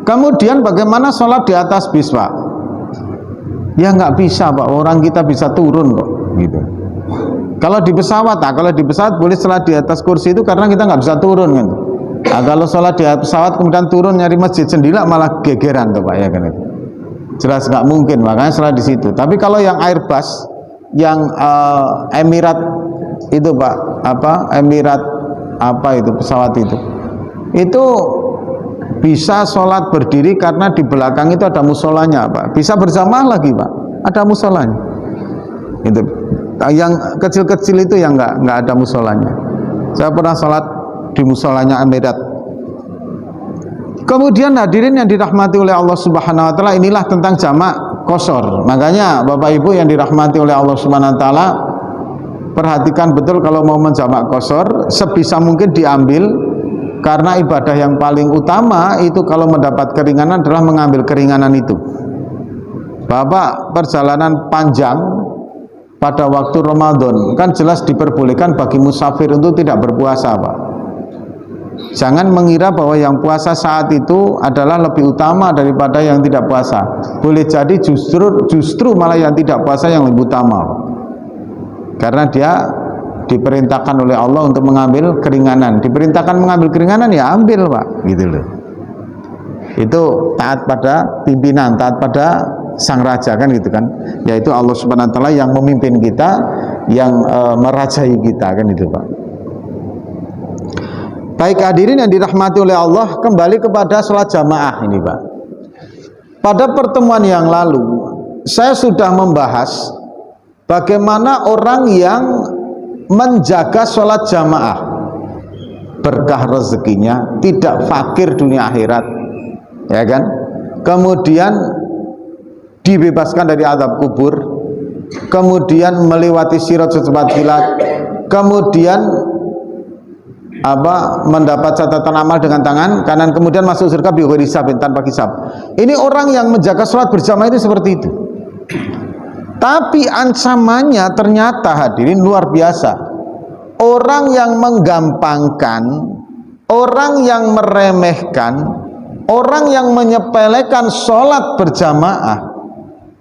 Kemudian bagaimana sholat di atas bis, Pak? Ya nggak bisa, Pak, orang kita bisa turun kok gitu. Kalau di pesawat, kalau di pesawat boleh sholat di atas kursi itu karena kita nggak bisa turun kan. Nah, kalau sholat di pesawat kemudian turun nyari masjid sendiri malah gegeran tuh, Pak, ya kan itu. Jelas nggak mungkin, makanya sholat di situ. Tapi kalau yang Airbus, yang Emirat itu, Pak, Emirat itu pesawat itu bisa sholat berdiri karena di belakang itu ada musolanya, Pak. Bisa berjamaah lagi, Pak, ada musolanya. Itu yang kecil-kecil itu yang nggak ada musolanya. Saya pernah sholat di musolanya Emirat. Kemudian hadirin yang dirahmati oleh Allah Subhanahu wa taala, inilah tentang jamak qashar. Makanya Bapak Ibu yang dirahmati oleh Allah Subhanahu wa taala, perhatikan betul kalau mau menjamak qashar, sebisa mungkin diambil, karena ibadah yang paling utama itu kalau mendapat keringanan adalah mengambil keringanan itu. Bapak perjalanan panjang pada waktu Ramadan kan jelas diperbolehkan bagi musafir untuk tidak berpuasa, Pak. Jangan mengira bahwa yang puasa saat itu adalah lebih utama daripada yang tidak puasa. Boleh jadi justru malah yang tidak puasa yang lebih utama, Pak. Karena dia diperintahkan oleh Allah untuk mengambil keringanan. Diperintahkan mengambil keringanan, ya ambil, Pak, gitu loh. Itu taat pada pimpinan, taat pada sang raja kan gitu kan, yaitu Allah Subhanahu wa taala yang memimpin kita, yang merajai kita kan itu, Pak. Baik hadirin yang dirahmati oleh Allah, kembali kepada sholat jamaah ini, Pak. Pada pertemuan yang lalu saya sudah membahas bagaimana orang yang menjaga sholat jamaah berkah rezekinya, tidak fakir dunia akhirat, ya kan? Kemudian dibebaskan dari azab kubur, kemudian melewati sirat secepat kilat, kemudian mendapat catatan amal dengan tangan kanan, kemudian masuk surga bighairi hisab, tanpa hisab. Ini orang yang menjaga sholat berjamaah itu seperti itu. Tapi ancamannya ternyata hadirin luar biasa. Orang yang menggampangkan, orang yang meremehkan, orang yang menyepelekan sholat berjamaah,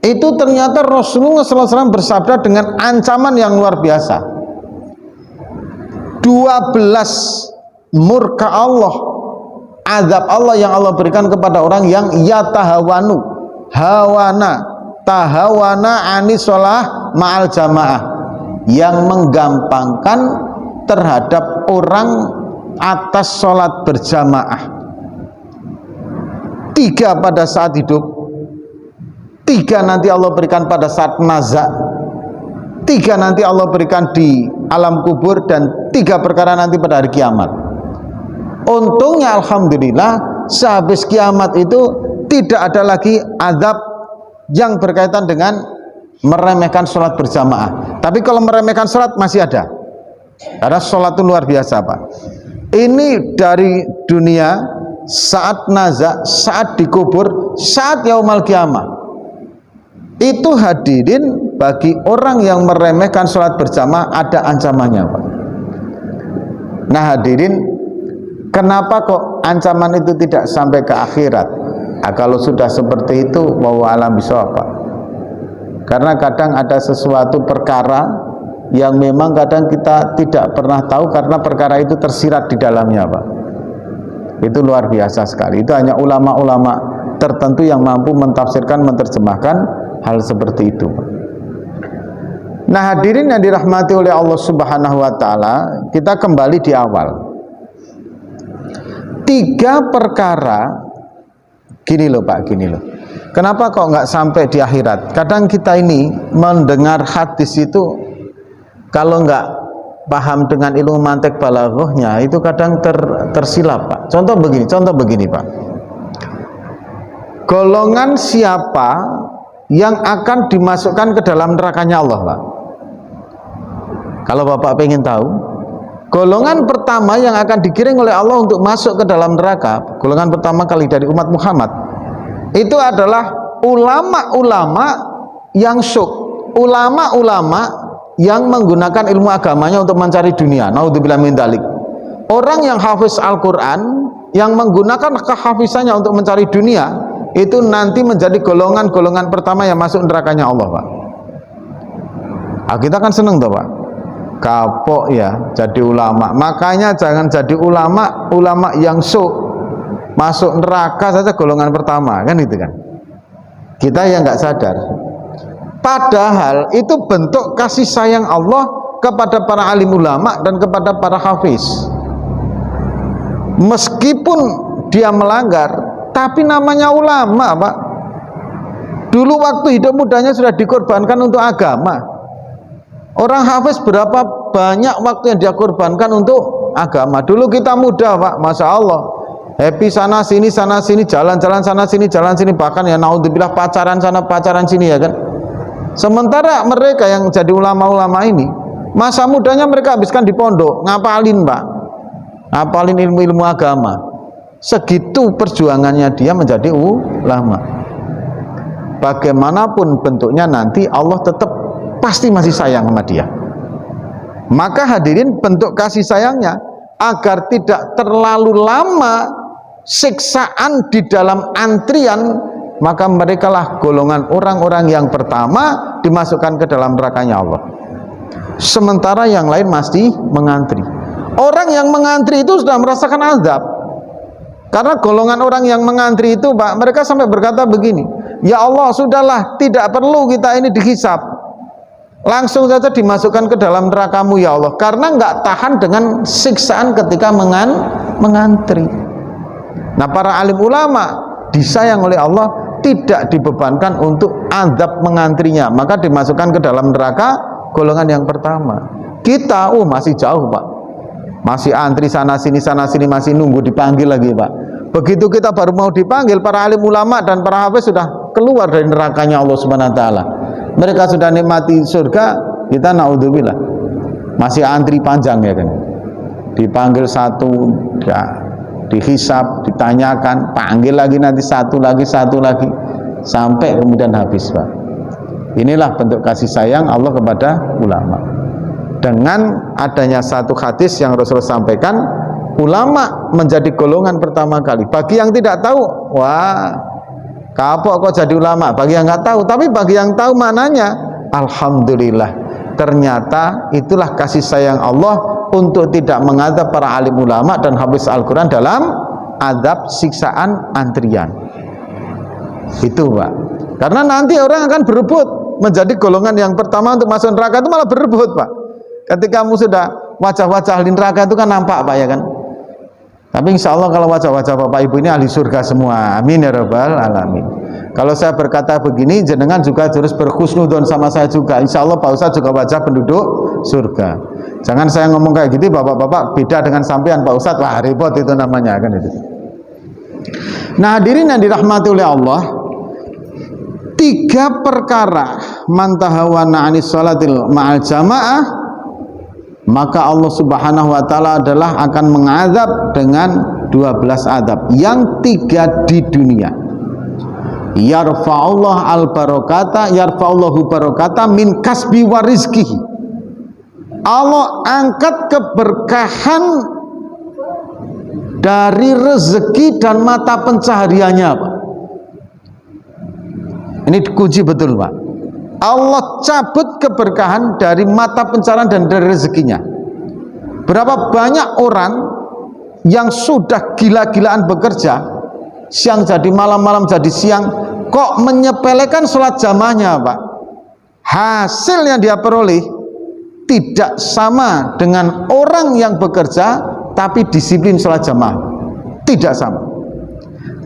itu ternyata Rasulullah SAW bersabda dengan ancaman yang luar biasa. 12 murka Allah, azab Allah yang Allah berikan kepada orang yang yatahawanu, tahawana anisolah ma'al jamaah, yang menggampangkan terhadap orang atas sholat berjamaah. 3 pada saat hidup, 3 nanti Allah berikan pada saat nazak, 3 nanti Allah berikan di alam kubur, dan 3 perkara nanti pada hari kiamat. Untungnya alhamdulillah sehabis kiamat itu tidak ada lagi azab yang berkaitan dengan meremehkan sholat berjamaah. Tapi kalau meremehkan sholat masih ada, karena sholat itu luar biasa, Pak. Ini dari dunia, saat nazak, saat dikubur, saat yaumal kiamah. Itu hadirin bagi orang yang meremehkan sholat berjamaah ada ancamannya, Pak. Nah hadirin, kenapa kok ancaman itu tidak sampai ke akhirat? Nah, kalau sudah seperti itu, wallahu a'lam bishawab, Pak. Karena kadang ada sesuatu perkara yang memang kadang kita tidak pernah tahu karena perkara itu tersirat di dalamnya, Pak. Itu luar biasa sekali. Itu hanya ulama-ulama tertentu yang mampu mentafsirkan, menerjemahkan hal seperti itu, Pak. Nah hadirin yang dirahmati oleh Allah Subhanahu wa Ta'ala, kita kembali di awal. 3 perkara. Gini loh Pak, gini loh. Kenapa kok nggak sampai di akhirat? Kadang kita ini mendengar hadis itu, kalau nggak paham dengan ilmu mantik balaghahnya, itu kadang tersilap, Pak. Contoh begini Pak. Golongan siapa yang akan dimasukkan ke dalam nerakanya Allah, Pak? Kalau Bapak pengen tahu, golongan pertama yang akan digiring oleh Allah untuk masuk ke dalam neraka, golongan pertama kali dari umat Muhammad, itu adalah ulama-ulama yang syuk, ulama-ulama yang menggunakan ilmu agamanya untuk mencari dunia. Naudzubillah min dzalik. Orang yang hafiz Al-Quran, yang menggunakan kehafizannya untuk mencari dunia, itu nanti menjadi golongan-golongan pertama yang masuk nerakanya Allah, Pak. Nah, kita kan seneng tuh, Pak. Kapok ya jadi ulama. Makanya jangan jadi ulama yang syuk, masuk neraka saja golongan pertama, kan itu kan. Kita yang nggak sadar. Padahal itu bentuk kasih sayang Allah kepada para alim ulama dan kepada para hafiz. Meskipun dia melanggar, tapi namanya ulama, Pak. Dulu waktu hidup mudanya sudah dikorbankan untuk agama. Orang hafiz berapa banyak waktu yang dia korbankan untuk agama. Dulu kita muda, Pak, Masya Allah, happy sana sini, jalan-jalan sana sini, jalan sini, bahkan ya naudzubillah pacaran sana pacaran sini, ya kan. Sementara mereka yang jadi ulama-ulama ini, masa mudanya mereka habiskan di pondok, ngapalin, Pak, ngapalin ilmu-ilmu agama. Segitu perjuangannya dia menjadi ulama. Bagaimanapun bentuknya nanti Allah tetap pasti masih sayang sama dia. Maka hadirin, bentuk kasih sayangnya agar tidak terlalu lama siksaan di dalam antrian, maka merekalah golongan orang-orang yang pertama dimasukkan ke dalam nerakanya Allah. Sementara yang lain masih mengantri. Orang yang mengantri itu sudah merasakan azab. Karena golongan orang yang mengantri itu, Pak, mereka sampai berkata begini, ya Allah, sudahlah, tidak perlu kita ini dihisab, langsung saja dimasukkan ke dalam nerakamu ya Allah, karena nggak tahan dengan siksaan ketika mengantri. Nah, para alim ulama disayang oleh Allah, tidak dibebankan untuk azab mengantrinya, maka dimasukkan ke dalam neraka golongan yang pertama. Kita masih jauh, Pak, masih antri sana sini, masih nunggu dipanggil lagi, Pak. Begitu kita baru mau dipanggil, para alim ulama dan para hafiz sudah keluar dari nerakanya Allah Subhanahu wa Ta'ala. Mereka sudah nikmati surga, kita naudzubillah masih antri panjang, ya kan. Dipanggil satu, ya, dihisab, ditanyakan, panggil lagi, nanti satu lagi, sampai kemudian habis, Pak. Inilah bentuk kasih sayang Allah kepada ulama. Dengan adanya satu hadis yang Rasulullah sampaikan, ulama menjadi golongan pertama kali. Bagi yang tidak tahu, wah, kapok kok jadi ulama. Bagi yang nggak tahu, tapi bagi yang tahu maknanya, alhamdulillah, ternyata itulah kasih sayang Allah untuk tidak mengadab para alim ulama dan hafiz Al-Quran dalam adab siksaan antrian. Itu, Pak. Karena nanti orang akan berebut menjadi golongan yang pertama untuk masuk neraka, itu malah berebut, Pak. Ketika kamu sudah wajah-wajah ahli neraka itu kan nampak, Pak, ya kan. Tapi insya Allah kalau wajah-wajah Bapak Ibu ini ahli surga semua, amin ya rabbal alamin. Kalau saya berkata begini, jenengan juga harus berhusnudon sama saya juga. Insya Allah Pak Ustadz juga wajah penduduk surga. Jangan saya ngomong kayak gitu, bapak-bapak beda dengan sampean Pak Ustadz, wah repot itu namanya, kan itu. Nah hadirin yang dirahmati oleh Allah, 3 perkara mantahawana anis salatil ma'al jamaah, maka Allah Subhanahu wa Ta'ala adalah akan mengazab dengan 12 azab, yang 3 di dunia. yarfa'ullah al-barakata, yarfa'ullahu barakata min kasbi wa rizkihi. Allah angkat keberkahan dari rezeki dan mata pencahariannya, Pak. Ini kunci betul, Pak. Allah cabut keberkahan dari mata pencaharian dan dari rezekinya. Berapa banyak orang yang sudah gila-gilaan bekerja, siang jadi malam, malam jadi siang, kok menyepelekan sholat jamaahnya, Pak. Hasil yang dia peroleh tidak sama dengan orang yang bekerja tapi disiplin sholat jamaah. Tidak sama.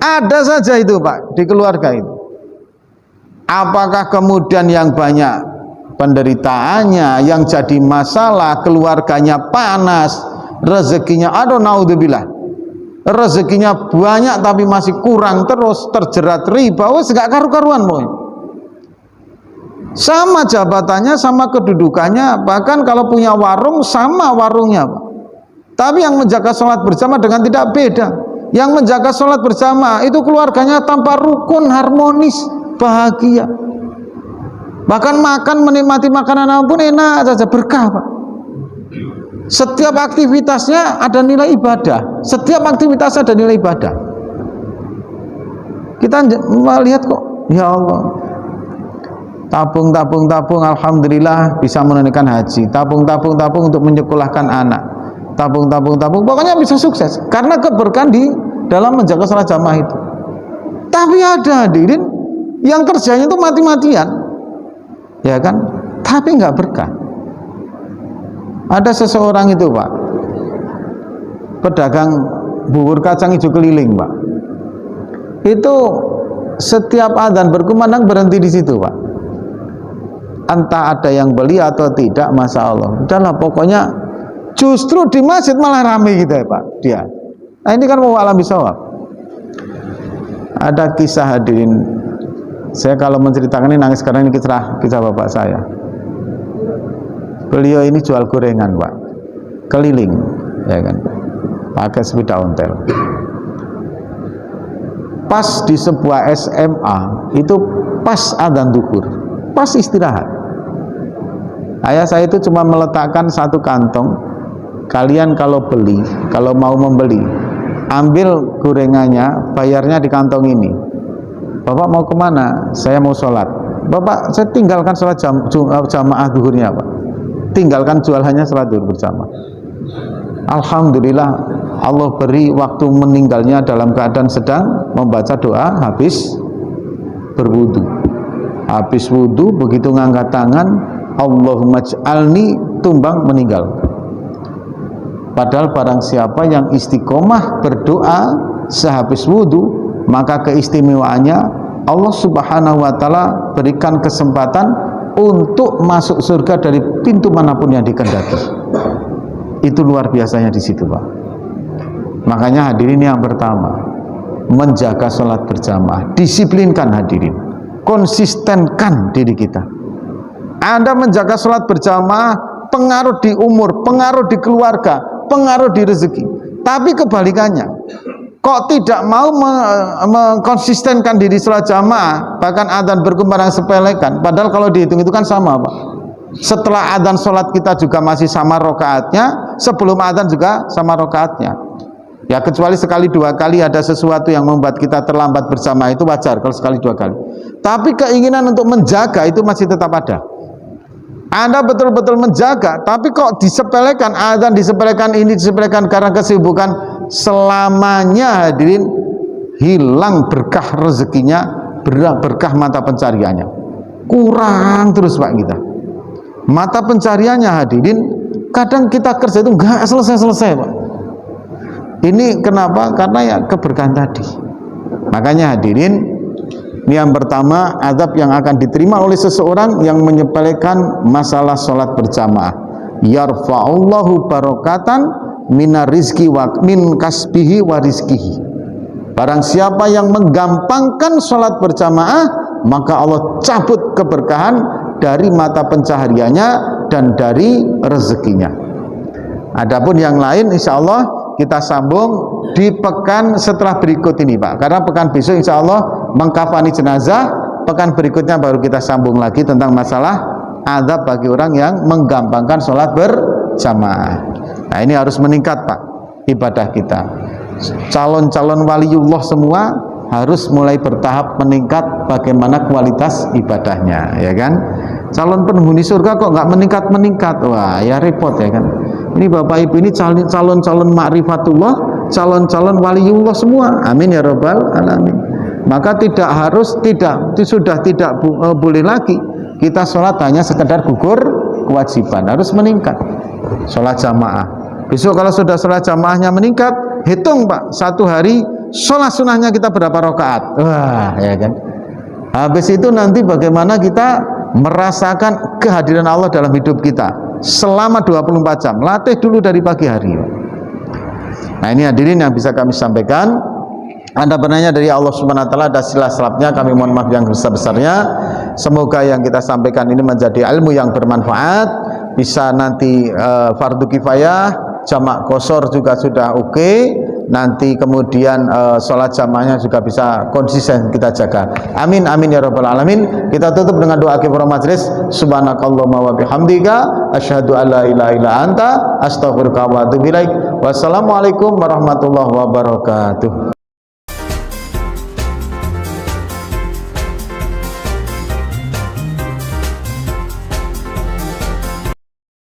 Ada saja itu, Pak, di keluarga itu. Apakah kemudian yang banyak penderitaannya, yang jadi masalah, keluarganya panas, rezekinya, aduh naudzubillah, rezekinya banyak tapi masih kurang terus, terjerat riba, wes gak karu-karuan, boy. Sama jabatannya, sama kedudukannya, bahkan kalau punya warung sama warungnya, Pak. Tapi yang menjaga sholat bersama dengan tidak beda. Yang menjaga sholat bersama itu keluarganya tanpa rukun, harmonis, bahagia. Bahkan makan, menikmati makanan pun enak saja, berkah, Pak. Setiap aktivitasnya ada nilai ibadah. Setiap aktivitas ada nilai ibadah. Kita melihat kok, ya Allah, tabung, alhamdulillah bisa menunaikan haji. Tabung untuk menyekolahkan anak. Tabung, pokoknya bisa sukses karena keberkahan di dalam menjaga salat jamaah itu. Tapi ada hadirin yang kerjanya itu mati-matian, ya kan? Tapi nggak berkah. Ada seseorang itu, Pak, pedagang bubur kacang hijau keliling, Pak. Itu setiap adzan berkumandang berhenti di situ, Pak. Entah ada yang beli atau tidak, masya Allah. Udahlah, pokoknya justru di masjid malah ramai gitu ya, Pak, dia. Nah, ini kan mau alami sawab. Ada kisah hadirin, saya kalau menceritakan ini nangis karena ini kisah bapak saya. Beliau ini jual gorengan, Pak, keliling, ya kan, pakai sepeda ontel. Pas di sebuah SMA itu pas adzan zuhur, pas istirahat. Ayah saya itu cuma meletakkan satu kantong. Kalian kalau mau membeli, ambil gorengannya, bayarnya di kantong ini. Bapak mau kemana? Saya mau sholat. Bapak, saya tinggalkan sholat jamaah zuhurnya, Pak. Tinggalkan jualannya, sholat zuhur bersama. Alhamdulillah, Allah beri waktu meninggalnya dalam keadaan sedang membaca doa habis berwudu. Habis wudu, begitu ngangkat tangan, Allahumma ij'alni, tumbang, meninggal. Padahal barang siapa yang istiqomah berdoa sehabis wudu, maka keistimewaannya Allah subhanahu wa ta'ala berikan kesempatan untuk masuk surga dari pintu manapun yang dikehendaki. Itu luar biasanya di situ, Pak. Makanya hadirin yang pertama, menjaga sholat berjamaah, disiplinkan hadirin, konsistenkan diri kita. Anda menjaga sholat berjamaah, pengaruh di umur, pengaruh di keluarga, pengaruh di rezeki. Tapi kebalikannya, kok tidak mau mengkonsistenkan diri sholat jamaah, bahkan adzan berkumandang sepelekan, padahal kalau dihitung itu kan sama, Pak. Setelah adzan sholat kita juga masih sama rokaatnya, sebelum adzan juga sama rokaatnya. Ya, kecuali sekali dua kali ada sesuatu yang membuat kita terlambat bersama, itu wajar kalau sekali dua kali. Tapi keinginan untuk menjaga itu masih tetap ada. Anda betul-betul menjaga, tapi kok disepelekan, adzan disepelekan, ini disepelekan karena kesibukan, selamanya hadirin hilang berkah rezekinya, berkah mata pencariannya. Kurang terus, Pak, kita. Mata pencariannya hadirin, kadang kita kerja itu nggak selesai-selesai, Pak. Ini kenapa? Karena ya keberkahan tadi. Makanya hadirin, ini yang pertama, azab yang akan diterima oleh seseorang yang menyepelekan masalah sholat berjamaah. Yarfa'ullahu barakatan minar rizki wa min kasbihi wa rizkihi. Barang siapa yang menggampangkan sholat berjamaah, maka Allah cabut keberkahan dari mata pencahariannya dan dari rezekinya. Adapun yang lain insya Allah kita sambung di pekan setelah berikut ini, Pak, karena pekan besok insya Allah mengkafani jenazah. Pekan berikutnya baru kita sambung lagi tentang masalah azab bagi orang yang menggampangkan sholat berjamaah. Nah, ini harus meningkat Pak ibadah kita. Calon-calon waliullah semua harus mulai bertahap meningkat bagaimana kualitas ibadahnya, ya kan? Calon penghuni surga kok nggak meningkat-meningkat, wah ya repot ya kan? Ini Bapak Ibu ini calon-calon ma'rifatullah, calon-calon waliullah semua. Amin ya rabbal alamin. Maka sudah tidak boleh lagi kita sholat hanya sekedar gugur kewajiban, harus meningkat sholat jamaah. Besok kalau sudah sholat jamaahnya meningkat, hitung Pak, satu hari sholat sunnahnya kita berapa rakaat. Wah ya kan. Habis itu nanti bagaimana kita merasakan kehadiran Allah dalam hidup kita selama 24 jam. Latih dulu dari pagi hari. Nah, ini hadirin yang bisa kami sampaikan. Anda bertanya dari Allah Subhanahu wa taala, ada silap-silapnya, kami mohon maaf yang besar-besarnya. Semoga yang kita sampaikan ini menjadi ilmu yang bermanfaat, bisa nanti fardu kifayah, jamak qashar juga sudah oke. Nanti kemudian sholat jamaahnya juga bisa konsisten kita jaga. Amin amin ya rabbal alamin. Kita tutup dengan doa kifarah majelis. Subhanakallahumma wa bihamdika asyhadu an la ilaha illa anta astaghfiruka wa atubu ilaik. Wassalamualaikum warahmatullahi wabarakatuh.